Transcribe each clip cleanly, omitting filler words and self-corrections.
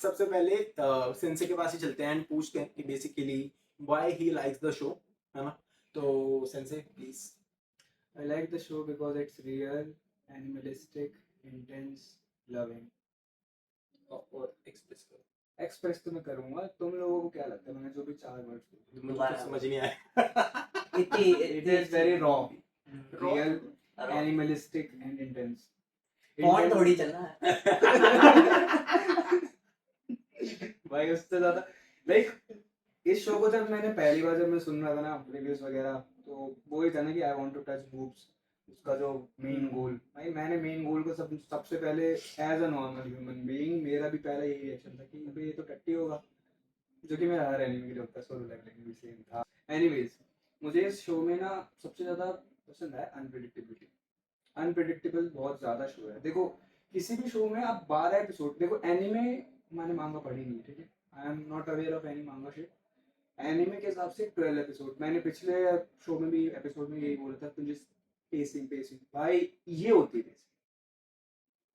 सबसे पहले सेंसे के पास ही चलते हैं एंड पूछते हैं कि basically why he likes the show, है ना? तो sensei please. I like the show because it's real, animalistic, intense, loving. और एक्सप्रेस करो। एक्सप्रेस तो मैं करूंगा, तुम लोगों को क्या लगता है मैंने जो भी 4 वर्ड्स मुझे तो समझ ही नहीं आया। It is very raw, real, animalistic and intense. Font थोड़ी चलना है। भाई उससे ज्यादा लाइक इस शो को जब मैंने पहली बार जब मैं सुन रहा था ना रिव्यूज वगैरह, तो वो ही था ना कि I want to touch boobs, उसका जो मेन गोल, भाई मैंने मेन गोल को सबसे पहले as a normal human being मेरा भी पहला यही रिएक्शन था कि अबे ये तो टट्टी होगा, जो कि मेरा हर एनिमे के लिए होता है, सोलो लेवलिंग भी सेम था। एनीवेज, मुझे इस शो में ना सबसे ज्यादा पसंद है अनप्रेडिक्टेबिलिटी। अनप्रेडिक्टेबल बहुत ज्यादा शो है। देखो किसी भी शो में आप 12 एपिसोड, देखो एनीमे मैंने मांगा पढ़ी नहीं है, ठीक है, I am not aware of any मांगा शिट। एनीमे के हिसाब से 12 एपिसोड, मैंने पिछले शो में भी एपिसोड में यही बोला था, तुम जिस पेसिंग पेसिंग भाई ये होती है पेसिंग,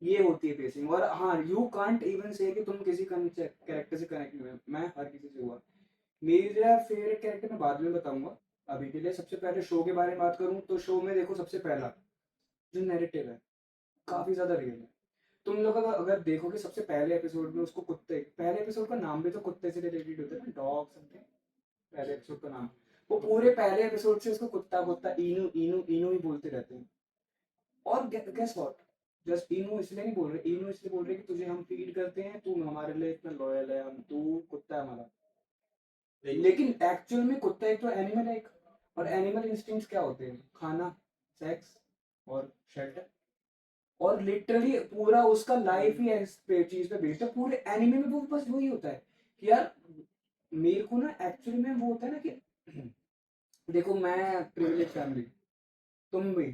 ये होती है पेसिंग। और हाँ, यू कांट इवन से कि तुम किसी कैरेक्टर से कनेक्ट नहीं हुए, मैं हर किसी से हुआ। मेरा फेवरेट कैरेक्टर मैं बाद में बताऊंगा, अभी के लिए सबसे पहले शो के बारे में बात करूं तो शो में देखो सबसे पहला जो नैरेटिव है काफी ज्यादा रियल है। तुम लोग अगर देखोगे सबसे पहले एपिसोड में उसको कुत्ते, पहले एपिसोड का नाम भी तो कुत्ते से रिलेटेड होता है ना, डॉग समथिंग, पहले एपिसोड का नाम। वो पूरे पहले एपिसोड से उसको कुत्ता कुत्ता इनू इनू इनू ही बोलते रहते हैं। और गेस व्हाट, जस्ट इनू इसलिए नहीं बोल रहे, इनू इसलिए बोल रहे कि तुझे हम फीड करते हैं, तू हमारे लिए इतना लॉयल है, हम तू कुत्ता है हमारा। लेकिन एक्चुअल में कुत्ता एक तो एनिमल है, और एनिमल इंस्टिंक्ट्स क्या होते हैं? खाना, सेक्स और शेल्टर। और लिटरली पूरा उसका लाइफ ही इस चीज पे बेस्ड है। पूरे एनिमे में वो बस वही होता है कि यार मेरे को ना एक्चुअली में वो होता है ना कि देखो मैं प्रिविलेज फैमिली, तुम भी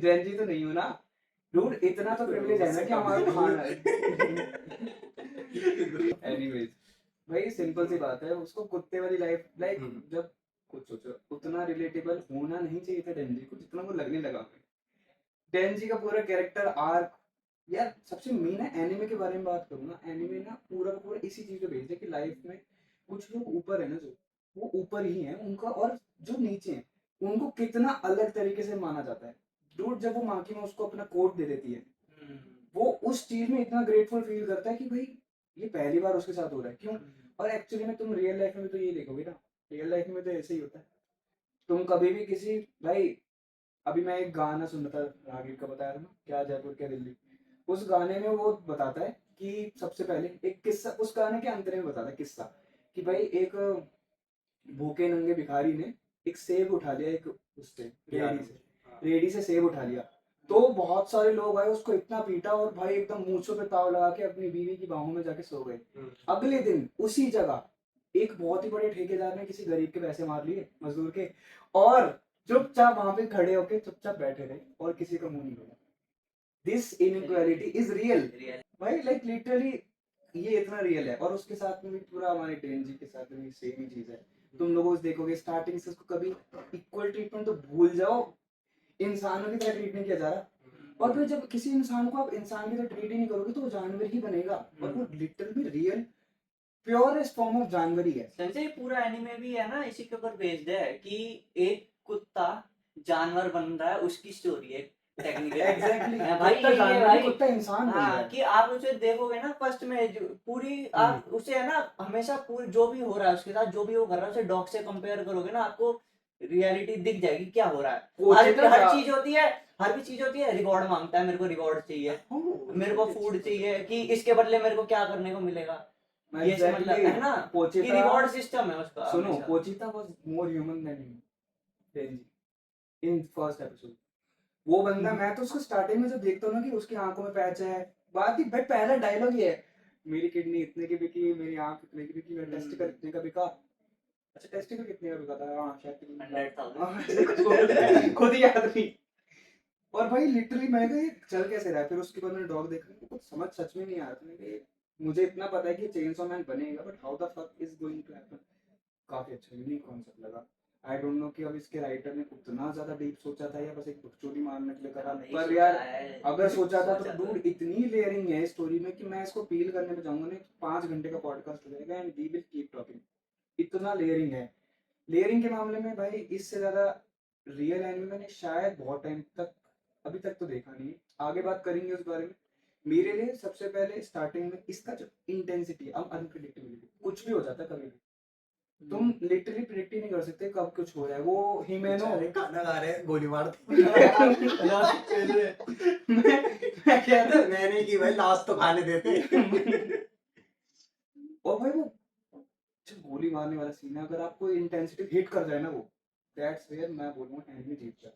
डेंजी तो नहीं हो ना डूड, इतना तो प्रिविलेज है ना कि हमारा खाना है। एनीवेज भाई सिंपल सी बात है, उसको कुत्ते वाली लाइफ लाइक जब कुछ सोचो उतना रिलेटेबल होना नहीं चाहिए था डेंजी को जितना वो लगने लगा। डेंजी का पूरा कैरेक्टर आर्क, यार सबसे मेन है एनिमे के बारे में बात करूँ ना, एनिमे ना पूरा का पूरा इसी चीज पे बेस्ड है कि लाइफ में कुछ लोग ऊपर है ना, जो वो ऊपर ही है उनका, और जो नीचे हैं उनको कितना अलग तरीके से माना जाता है। डूड जब वो माकी में उसको अपना कोट दे देती है, वो उस चीज में इतना ग्रेटफुल फील करता है कि भाई ये पहली बार उसके साथ हो रहा है, क्यों? और एक्चुअली में तुम रियल लाइफ में तो ये देखोगे ना, रियल लाइफ में तो ऐसे ही होता है। तुम कभी भी किसी भाई, अभी मैं एक गाना सुन रहा था रागिर का, बताया था ना, क्या जयपुर क्या दिल्ली, उस गाने में वो बताता है कि सबसे पहले एक किस्सा, उस गाने के अंत में बताता है किस्सा कि भाई एक भूखे नंगे भिखारी ने एक सेब उठा लिया, एक उससे रेडी से सेब उठा लिया, तो बहुत सारे लोग आए उसको इतना पीटा और भाई एकदम मूंछों पे ताव लगा के अपनी बीवी की बाहों में जाके सो गए। अगले दिन उसी जगह एक बहुत ही बड़े ठेकेदार ने किसी गरीब के पैसे मार लिए मजदूर के, और चुपचाप वहां पे खड़े होके चुपचाप बैठे रहे और किसी का मुंह नहीं खोला। दिस इनइक्वालिटी इज रियल भाई, लाइक लिटरली ये इतना रियल है। और उसके साथ में भी पूरा हमारे डेंजी के साथ में सेम ही चीज है। तुम लोग देखोगे स्टार्टिंग से उसको कभी इक्वल ट्रीटमेंट तो भूल जाओ, इंसानों की तरह ट्रीट नहीं किया जा रहा। और फिर जब किसी इंसान को आप इंसान की तरह ट्रीट ही नहीं करोगे तो वो जानवर ही बनेगा, और वो literally real purest form of जानवर ही है। संजय पूरा एनिमे भी है ना इसी के ऊपर बेस्ड है कि एक कुत्ता जानवर बन रहा है, उसकी स्टोरी है टेक्निकली। एग्जैक्टली भाई कुत्ता ये जानवर भाई कुत्ता इंसान बन रहा हाँ है। कि आप उसे देखोगे ना फर्स्ट में पूरी आप उसे है ना हमेशा पूरी जो भी हो रहा है उसके साथ, जो भी वो कर रहा है उसे डॉग से कंपेयर करोगे ना, आपको रियलिटी दिख जाएगी क्या हो रहा है। हर चीज होती है, हर भी चीज होती है, रिवॉर्ड मांगता है, मेरे को रिवॉर्ड चाहिए, मेरे को फूड चाहिए कि इसके बदले मेरे को क्या करने को मिलेगा, ये मतलब है ना कि रिवॉर्ड सिस्टम है उसका। सुनो Pochita was more human than Denji in first episode. वो बंदा, मैं तो उसको स्टार्टिंग में जब देखता हूँ ना कि उसकी आंखों में पैच है, बात ही भाई पहला डायलॉग ये है, मेरी किडनी इतने की बिकी, मेरी आंख इतने की बिकी, मेरा टेस्टिकल इतने का बिका। अच्छा टेस्टिकल कितने का बिका था? हाँ शायद 100,000 खुद ही याद नहीं। और भाई लिटरली मैंने कहा ये चल कैसे रहा है, फिर उसके बाद मैंने डॉग देखा, कुछ समझ सच में नहीं आ रहा था। मुझे इतना पता है कि चेनसॉ मैन बनेगा, but how the fuck is going to happen. काफी अच्छा यूनिक कॉन्सेप्ट लगा। आई डोंट नो कि अब इसके राइटर ने उतना ज्यादा डीप सोचा था या बस एक बकचोदी मारने के लिए करा, नहीं पर सोचा यार है, अगर सोचा था सोचा तो तो डूड इतनी लेयरिंग है स्टोरी में कि मैं इसको फील करने में जाऊंगा ना 5 घंटे का पॉडकास्ट हो जाएगा and we will keep talking. इतना लेयरिंग है। लेयरिंग के मामले में भाई इससे ज्यादा रियल एनिमे मैंने शायद बहुत टाइम तक अभी तक तो देखा नहीं है। आगे बात करेंगे उस बारे में। मेरे लिए सबसे पहले स्टार्टिंग में इसका जो इंटेंसिटी अब अनप्रिडिक्टेबिलिटी, कुछ भी हो जाता है कभी भी, तुम लिटरली प्रिडिक्ट ही नहीं कर सकते कब कुछ हो रहा है। वो हिमेनो बेचारे खाना खा रहे हैं, गोली मार दी। मैं क्या था मैंने की भाई लास्ट तो खाने देते। और भाई वो जो गोली मारने वाला सीन है, अगर आपको इंटेंसिटी हिट कर जाए ना वो, दैट्स वेयर मैं बोलूंगा एनिमे जीत जाता है।